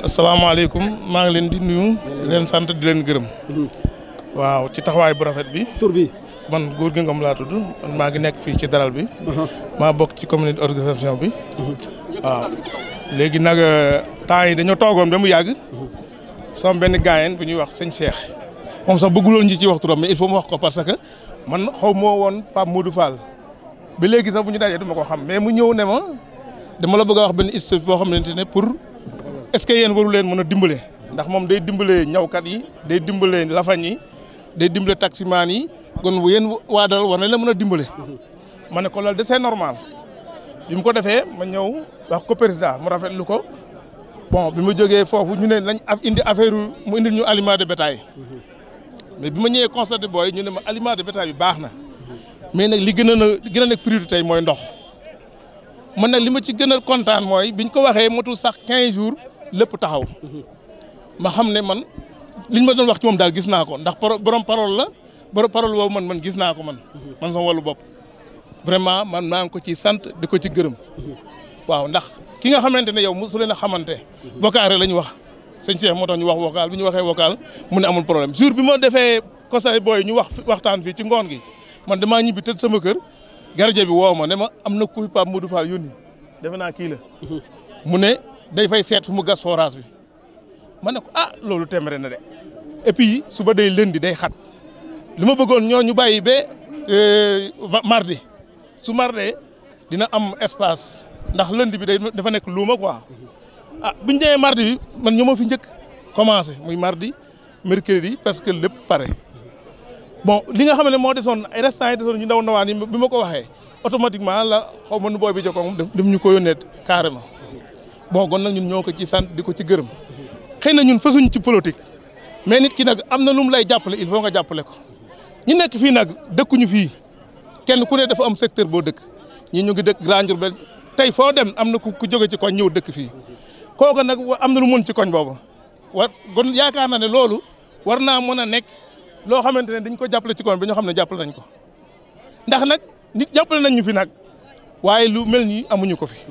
asalaamaaleykum maa ngi leen di nuyu di leen sant di leen gërëm. waaw ci taxawaay bu rafet bi. tur bi man Gorgui Ngom laa tudd man maa ngi nekk fii ci daral bi. maa bokk ci communauté organisation bi. waaw léegi nag temps yi dañoo toogoon ba mu yàgg. sama benn gaayen bu ñuy wax sëñ Cheikh moom sax bëgguloon ñi ci wax turam mais il faut mu wax ko parce que man xaw moo woon Pape Modou Fall ba léegi sax bu ñu dajee du ma ko xam mais mu ñëw ne ma dama la bëgg a wax benn histoire boo xamante ne pour est-ce que yéen waru leen mën a dimbale ndax moom day dimbale ñawkat yi day dimbale lafañ yi day dimbale taximaan yi kon bu yéen waa Daral war na la mën a dimbale. ma ne ko loolu de c'est normal bi mu ko defee ma ñëw wax ko président mu rafetlu ko. bon bi ma jógee foofu ñu ne nañ indi affaire mu indil ñu aliment de bétail mais bi ma ñëwee constaté booy ñu ne ma aliment de bétail bi baax na mais nag li gën a nekk priorité tey mooy ndox man nag li ma ci gën a kontaan mooy biñ ko waxee motul sax 15 jours lépp taxaw ma xam ne man liñ ma doon wax ci moom daal gis naa ko ndax borom parole la borom parole boobu man gis naa ko man sama wàllu bopp vraiment man maa ngi ko ci sant di ko ci gërëm waaw ndax ki nga xamante ne yow mosu leen a xamante vocal rek la ñu wax sëñ Cheikh moo tax ñu wax vocal bi ñu waxee vocal mu ne amul problème jour bi ma defee conseil booy ñu waxtaan fii ci ngoon gi man damaa ñibbi tëdd sama kër gardien bi woo ma ne ma am na kuy Pape Modou Fall yónni defe naa kii la mu ne day fay seet fu mu gas forage bi ma ne ko loolu téeméer na de et puis suba day lundi day xat li ma bëggoon ñu bàyyi ba mardi su mardi dina am espace ndax lundi bi dafa nekk luuma quoi bu ñu demee mardi bi man ñoo ma fi njëkk commencé muy mardi mercredi parce que lépp pare bon li nga xam ne moo desoon ay restants yi desoon ñu ndaw ndawaan yi bi ma ko waxee automatiquement la xaw ma nu booy bi jokkoo moom dem ñu ko yónnee carrément bon kon nag ñun ñoo ko ci sant di ko ci gërëm xëy na ñun fasuñ ci politique mais nit ki nag am na lu mu lay jàppale il faut nga jàppale ko ñu nekk fii nag dëkkuñu fii kenn ku ne dafa am secteur boo dëkk ñii ñu ngi dëkk Grand Diourbel tey foo dem am na ku jóge ci koñ ñëw dëkk fii kooku nag am na lu mën ci koñ boobu kon yaakaar naa ne loolu war naa mën a nekk loo xamante ne dañ ko jàppale ci koñ bi ñoo xam ne jàppale nañ ko ndax nag nit jàppale nañ ñu fi nag waaye lu mel nii amuñu ko fi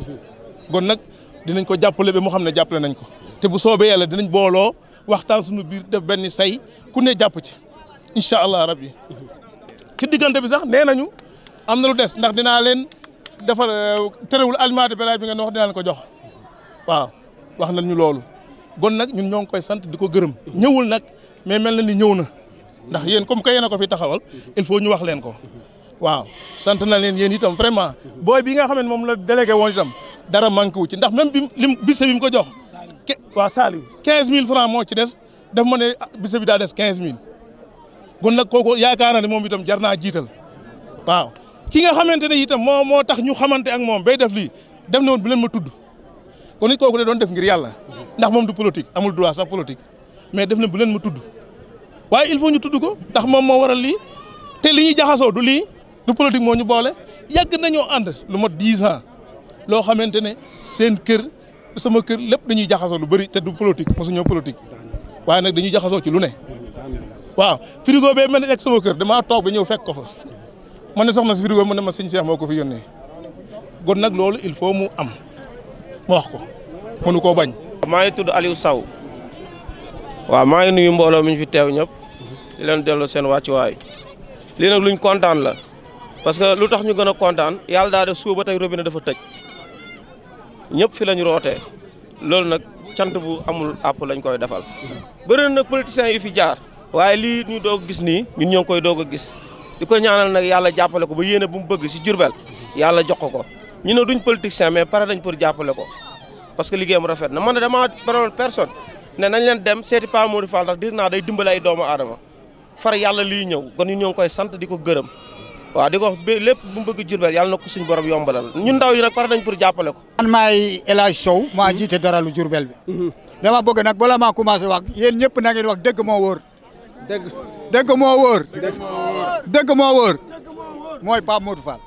kon nag dinañ ko jàppale ba mu xam ne jàppale nañ ko te bu soobee yàlla dinañ booloo waxtaan suñu biir def benn say ku ne jàpp ci incha allah rabbi ci diggante bi sax nee nañu am na lu des ndax dinaa leen defar terewul aliment de bétail bi ngeen wax dinaa leen ko jox waaw wax nañ ñu loolu kon nag ñun ñoo ngi koy sant di ko gërëm ñëwul nag mais mel na ni ñëw na ndax yéen comme que yéen a ko fi taxawal il faut ñu wax leen ko waaw sant na leen yéen itam vraiment booy bi nga xam ne moom la délégué woon itam dara manqué wu ci ndax même bise bi mu ko jox waa Saliou 15000 francs moo ci des daf ma ne bise bi daa des 15000 kon nag kooku yaakaar na ne moom itam jar naa jiital waaw ki nga xamante ne itam moo tax ñu xamante ak moom bay def lii def na woon bu leen ma tudd kon nit kooku ne doon def ngir yàlla ndax moom du politique amul droit sax politique mais def na bu leen ma tudd waaye il faut ñu tudd ko ndax moom moo waral lii te li ñuy jaxasoo du lii du politique moo ñu boole yàgg nañoo ànd lu mot 10 ans loo xamante ne seen kër sama kër lépp dañuy jaxasoo lu bëri te du politique mosuñoo politique waaye nag dañuy jaxasoo ci lu ne waaw frigo bee mel ne sama kër damaa toog ba ñëw fekk ko fa ma ne soxna si frigo mu ne ma sëñ Cheikh moo ko fi yónnee kon nag loolu il faut mu am ma wax ko mënu koo bañ. maa ngi tudd Aliou Sow waaw maa ngi nuyu mbooloo mi ñu fi teew ñëpp di leen delloo seen wàccuwaay lii nag luñ kontaan la parce que lu tax ñu gën a kontaan yàlla daa def suba ba tey robinet dafa tëj ñëpp fi lañu rootee loolu nag cant bu amul àpp lañ koy defal bëri na nag politiciens yi fi jaar waaye lii ñu doog gis nii ñun ñoo ngi koy doog a gis di ko ñaanal nag yàlla jàppale ko ba yéene bu mu bëgg si Diourbel yàlla jox ko ñu ne duñ politicien mais pare nañ pour jàppale ko parce que liggéeyam rafet na man dama parole personne ne nañ leen dem seeti Pape Modou Fall ndax dir naa day dimbale ay doomu aadama far yàlla lii ñëw kon ñun ñoo ngi koy sant di ko gërëm waaw di ko wax lépp bu mu bëgg Diourbel yàlla na ko suñu borom yombalal ñun ndaw yi nag pare nañ pour jàppale ko. man maay El Hadj Sow maa jiite daralu Diourbel bi. dama bëgg nag bala maa commencé wax yéen ñëpp na ngeen wax dëgg moo wóor. dëgg moo wóor. dëgg moo wóor mooy Pape Modou Fall.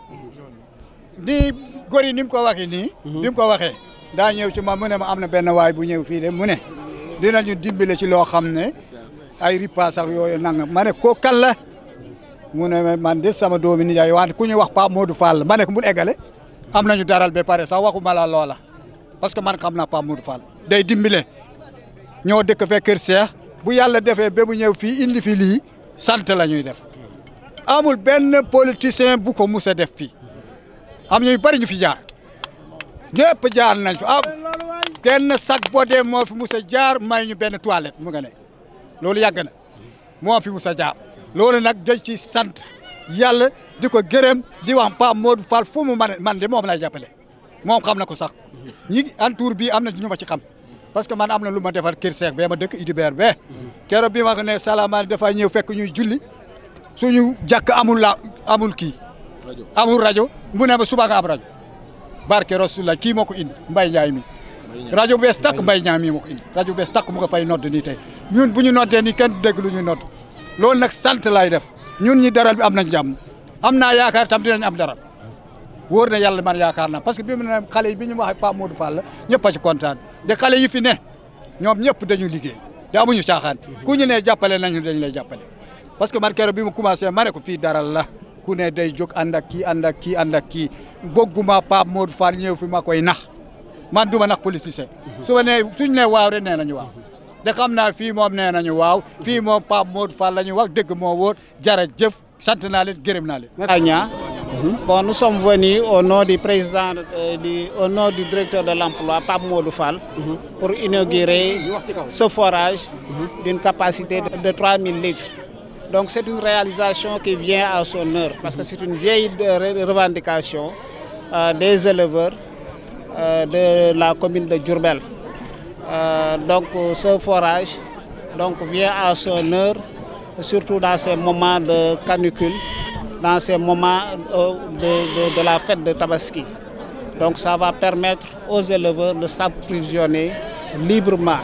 ni góor yi ni mu ko waxee nii. ni mu ko waxee daa ñëw ci ma mu ne ma am na benn waay bu ñëw fii de mu ne dinañu dimbale ci loo xam ne ay ripaas ak yooyu nangam ma ne ko kan la mu ne man de sama doomi nijaay wante ku ñuy wax Pape Modou Fall ma ne ko mu eggale am nañu daral ba pare sax waxuma la loola parce que man xam naa Pape Modou Fall day dimbale ñoo dëkk fee Kër Cheikh bu yàlla defee ba mu ñëw fii indi fi lii sant la ñuy def amul benn politicien bu ko mus a def fii am ñu bari ñu fi jaar ñëpp jaar nañ fi kenn sac boo dee moo fi mus a jaar may ñu benn toilette mu nga ne loolu yàgg na moo fi mus a jaar loolu nag dañ ci sant yàlla di ko gërëm di wax Pape Modou Fall fu mu man de moom lay jàppale moom xam na ko sax ñi entour bi am na ñu ma ci xam parce que man am na lu ma defar Kër Cheikh bee ma dëkk Idibert bee keroog bi ma ko ne salaamaani dafa ñëw fekk ñuy julli suñu jàkk amul kii amul rajo mu ne ma suba nga am rajo barke Rasulullah kii moo ko indi Mbaye Ndiaye mi rajo bees takk Mbaye Ndiaye mi moo ko indi rajo bees takk mu nga fay nodd nii tey ñun bu ñu noddee nii kenn dégg lu ñu nodd loolu nag sant lay def ñun ñi daral bi am nañ jàmm am naa yaakaar tam dinañ am daral wóor na yàlla man yaakaar naa parce que bi mu ne xale yi bi ñu waxee Pape Modou Fall la ñëpp a ci kontaan de xale yi fi ne ñoom ñëpp dañu liggéey te amuñu caaxaan ku ñu ne jàppale nañu dañ lay jàppale parce que man keroog bi mu commencé ma ne ko fii daral la ku ne day jóg ànd ak kii ànd ak kii ànd ak kii bëgguma Pape Modou Fall ñëw fi ma koy nax man duma nax politicien su ma nee suñ ne waaw rek nee nañu waaw de xam naa fii moom nee nañu waaw fii moom Pape Modou Fall la ñu wax dëgg moo wóor jërëjëf sant naa leen gërëm naa leen. Bon, nous sommes venus au nom du président, au nom du directeur de l'emploi, Pape Modou Fall, pour inaugurer ce forage d'une capacité de 3000 litres. Donc c'est une réalisation qui vient à son heure, parce que c'est une vieille revendication des éleveurs de la commune de Diourbel. Donc ce forage vient à son heure, surtout dans ces moments de canicule, dans ces moments de la fête de Tabaski. Donc ça va permettre aux éleveurs de s'approvisionner librement.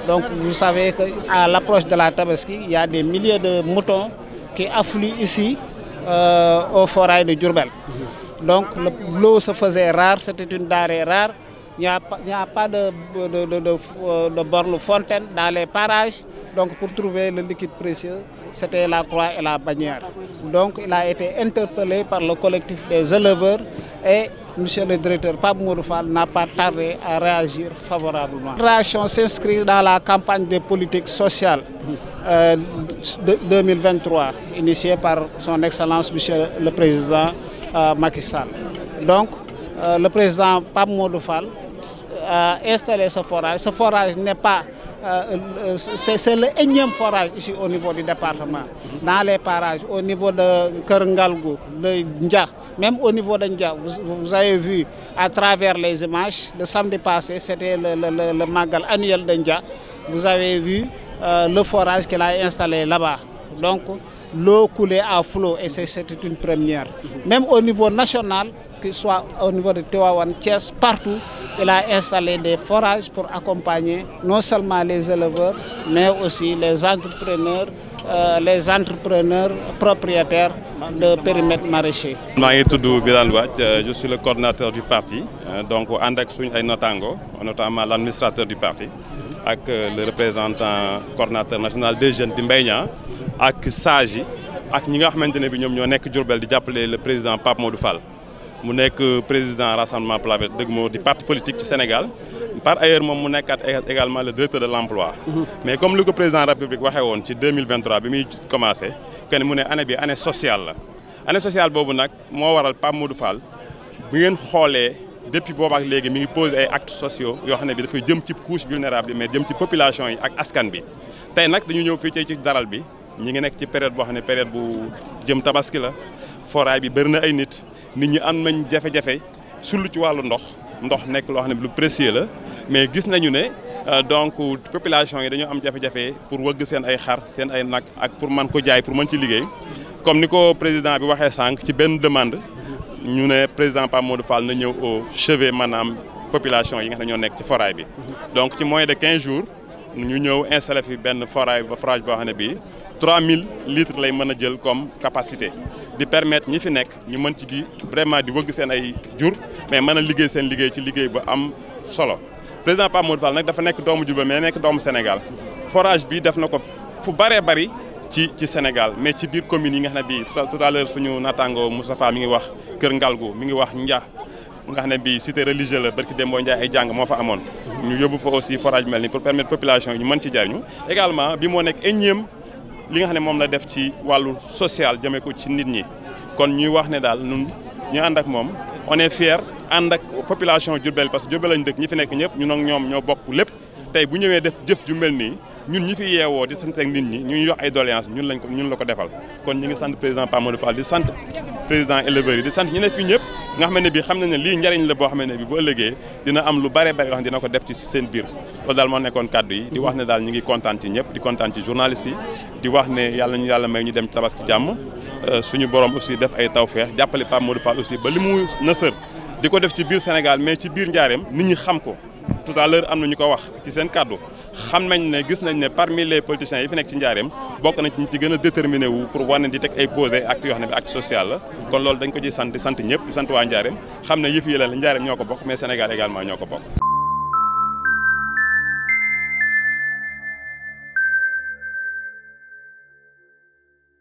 Donc vous savez qu'à l'approche de la Tabaski, il y a des milliers de moutons qui affluent ici au forage de Diourbel. Donc l'eau se faisait rare, c'était une denrée rare. Il n'y a pas de borne fontaine dans les parages. Donc pour trouver le liquide précieux, c'était la croix et la bannière. Donc il a été interpellé par le collectif des éleveurs et monsieur le directeur Pape Modou Fall n'a pas tardé à réagir favorablement. La réaction s'inscrit dans la campagne des politiques sociales 2023, initiée par son Excellence monsieur le Président Macky Sall. Donc le président Pape Modou Fall a installé ce forage. Ce forage n'est pas... c'est le énième forage ici au niveau du département. Dans les parages, au niveau de Kerengalgo, de Ndia, même au niveau de Ndia, vous avez vu à travers les images, le samedi passé, c'était le magal annuel de Ndia. Vous avez vu le forage qu'il a installé là-bas. Donc l'eau coulait à flot et c'était une première. Même au niveau national, que ce soit au niveau de Tivaouane, Thiès, partout, il a installé des forages pour accompagner non seulement les éleveurs, mais aussi les entrepreneurs propriétaires de périmètres maraîchers. Je suis le coordinateur du parti, donc avec notamment l'administrateur du parti, avec le représentant coordinateur national des jeunes d'Imbaïna, avec Saji, avec ñi nga xamantene bi ñom ñoo nek Diourbel di jappalé le président Pape Modou Fall mu nek président Rassemblement pour la Paix deug mo di parti politique ci Sénégal par ailleurs mom mu nekkat également le directeur de l'emploi. Mais comme le président de la République waxé won ci 2023 bi muy commencé que mu né année bi année sociale la année sociale bobu nak mo waral Pape Modou Fall bu ngeen xolé depuis boobu ak léegi mi ngi posé ay actes sociaux yoo xam ne bi dafay jëm ci couche vulnérable mais jëm ci population yi ak askan bi tey nag dañu ñëw fii ci daral bi ñi ngi nekk ci période boo xam ne période bu jëm tabaski la foraay bi bëri na ay nit ñi am nañ jafe-jafe sullu ci wàllu ndox nekk loo xam ne lu précieux la mais gis nañu ne donc population yi dañoo am jafe-jafe pour wëgg seen ay xar seen ay nag ak pour mën ko jaay pour mën ci liggéey comme ni ko président bi waxee sànq ci benn demande ñu ne président Pape Modou Fall na ñëw au chevet maanaam population yi nga xam ne ñoo nekk ci foraay bi donc ci moins de 15 jours ñu ñëw installé fi benn forage boo xam ne bii 3000 litres lay mën a jël comme capacité di permettre ñi fi nekk ñu mën ci di vraiment di wëgg seen ay jur mais mën a liggéey seen liggéey ci liggéey bu am solo président Pape Modou Fall nag dafa nekk doomu Diourbel mais nekk doomu Sénégal forage bi def na ko fu bëree bëri ci Sénégal mais ci biir commune yi nga xam ne bii tout à l'heure suñu naataango Moustapha mi ngi wax Kër Ngalgu mi ngi wax Ndia nga xam ne bii cité religieux la barki Dembo Ndiaye ay jàng moo fa amoon ñu yóbbu fa aussi forage mel ni pour permettre population yi ñu mën ci jariñu également bi moo nekk énième li nga xam ne moom la def ci wàllu social jëmee ko ci nit ñi kon ñuy wax ne daal ñun ñu ànd ak moom on est fier ànd ak population Diourbel parce que Diourbel lañ dëkk ñi fi nekk ñëpp ñun ak ñoom ñoo bokk lépp tey bu ñëwee def jëf ju mel nii ñun ñi fi yeewoo di sant ak nit ñi ñu yox ay doléances ñun la ko defal kon ñi ngi sant président Pape Modou Fall di sant président éleveurs yi di sant ñi ne fi ñëpp nga xam ne bii xam nañ ne lii njariñ la boo xam ne bi bu ëllëgee dina am lu bare bare yoo xam ne dina ko def ci seen biir loolu daal moo nekkoon kàddu yi di wax ne daal ñu ngi kontaan ci ñëpp di kontaan ci journalistes yi di wax ne yàlla ñu yàlla may ñu dem ci tabaski jàmm suñu borom aussi def ay tawfeex jàppale Pape Modou Fall aussi ba li mu nësër di ko def ci biir Sénégal mais ci biir Njaareem nit ñi xam ko tout à l'heure am na ñu ko wax ci seen kàddu xam nañ ne gis nañ ne parmi les politiciens yi fi nekk ci Njaareem bokk nañ ci ñi ci gën a déterminé wu pour wane di teg ay posé actes yoo xam ne bi acte social la kon loolu dañ ko ci sant di sant ñëpp di sant waa Njaareem xam ne yëf yi la Njaareem ñoo ko bokk mais Sénégal également ñoo ko bokk